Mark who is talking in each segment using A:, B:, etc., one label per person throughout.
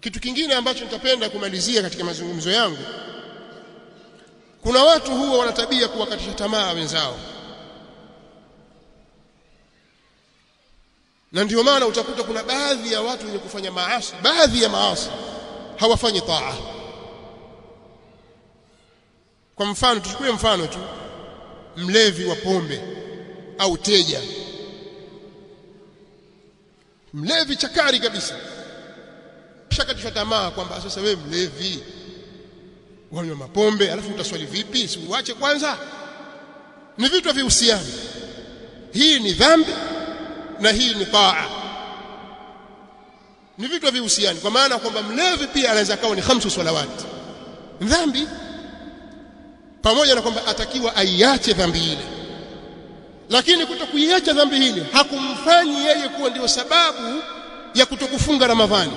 A: Kitu kingine ambacho nitapenda kumalizia katika mazungumzo yangu, kuna watu huwa wana tabia kuwakatisha tamaa wenzao, na ndio maana utakuta kuna baadhi ya watu wenye kufanya maasi, baadhi ya maasi hawafanyi taa. Kwa mfano, tuchukue mfano tu, mlevi wa pombe au teja, mlevi chakari kabisa, shakatishwa tamaa kwamba sasa wewe mlevi wanywa mapombe alafu utaswali vipi? Si uache kwanza. Ni vitu vihusiana. Hii ni dhambi na hii ni taa, ni vitu vihusiana, kwa maana kwamba mlevi pia anaweza kawa ni 5 salawati dhambi, pamoja na kwamba atakiwa aiache dhambi ile, lakini kutokuiacha dhambi ile hakumfanyi yeye kuwa ndio sababu ya kutokufunga Ramadhani.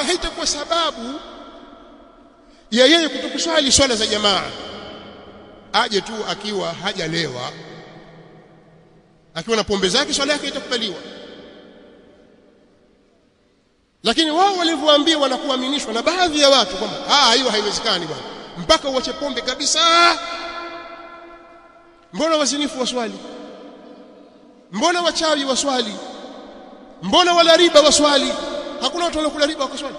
A: Haitakuwa sababu ya yeye kutokuswali swala za jamaa. Aje tu akiwa hajalewa, akiwa na pombe zake, swala yake itakubaliwa. Lakini wao walivyoambiwa na kuaminishwa na baadhi ya watu kwamba hiyo haiwezekani bwana, mpaka uache pombe kabisa. Mbona wazinifu waswali? Mbona wachawi waswali? Mbona wala riba waswali? Hakuna watu wanakula riba wakaswali.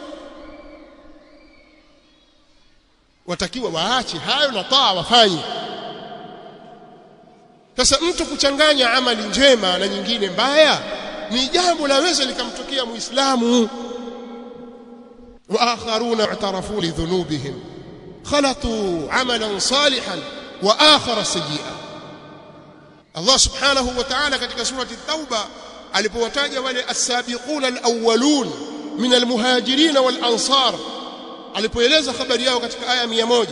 A: Watakiwa waache hayo na taa wafanye. Sasa mtu kuchanganya amali njema na nyingine mbaya ni jambo laweza likamtokea Muislamu. Wa akharuna i'tarafu li dhunubihim khalatu amalan salihan wa akhara sayyi'a. Allah subhanahu wa ta'ala katika surati at-Tauba alipowataja wale as-sabiquna al-awwalun min al-muhajirin wal-ansar, alipoeleza habari yao katika aya 100,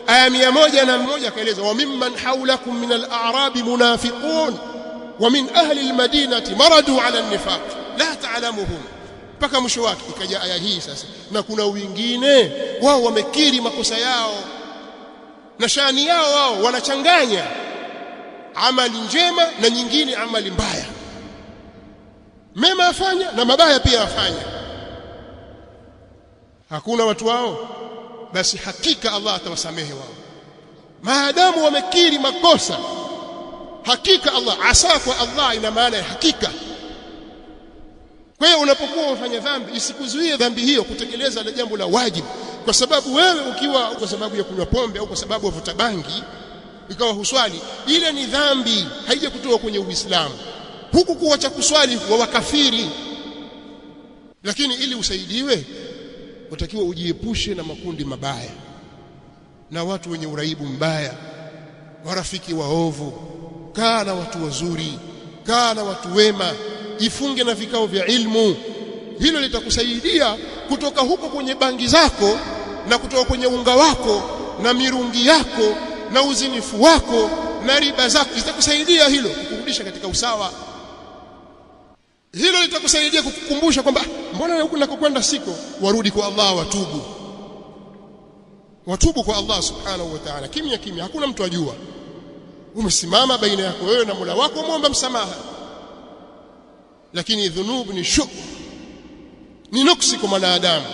A: aya 101 akaeleza wa mimman hawlakum min al-a'rab munafiqun wa min ahli al-madinati maradu 'ala an-nifaq la ta'lamuhum, mpaka mwisho wake. Ikaja aya hii sasa, na kuna wengine wao wamekiri makosa yao na shani yao, wao wanachanganya amali njema na nyingine amali mbaya, mema afanya na mabaya pia afanya. Hakuna watu wao, basi hakika Allah atawasamehe wao maadamu wamekiri makosa. Hakika Allah, asa kwa Allah ina maana ya hakika. Kwa hiyo unapokuwa unafanya dhambi, isikuzuie dhambi hiyo kutekeleza ile jambo la wajibu, kwa sababu wewe ukiwa kwa sababu ya kunywa pombe au kwa sababu ya vuta bangi ikawa huswali, ile ni dhambi, haija kutoka kwenye Uislamu. Huku kuacha kuswali wa wakafiri. Lakini ili usaidiwe, utakiwa ujiepushe na makundi mabaya na watu wenye uraibu mbaya, warafiki waovu. Kaa na watu wazuri, kaa na watu wema, jifunge na vikao vya ilmu. Hilo litakusaidia kutoka huko kwenye bangi zako na kutoka kwenye unga wako na mirungi yako na uzinifu wako na riba zako. Litakusaidia hilo kukurudisha katika usawa. Hilo litakusaidia kukukumbusha kwamba mbona huku nakokwenda siko. Warudi kwa Allah, watubu kwa Allah subhanahu wa ta'ala, kimya kimya, hakuna mtu ajua. Umesimama baina yako wewe na Mola wako, muombe msamaha. Lakini dhunub ni ni nuksi kwa mwanadamu.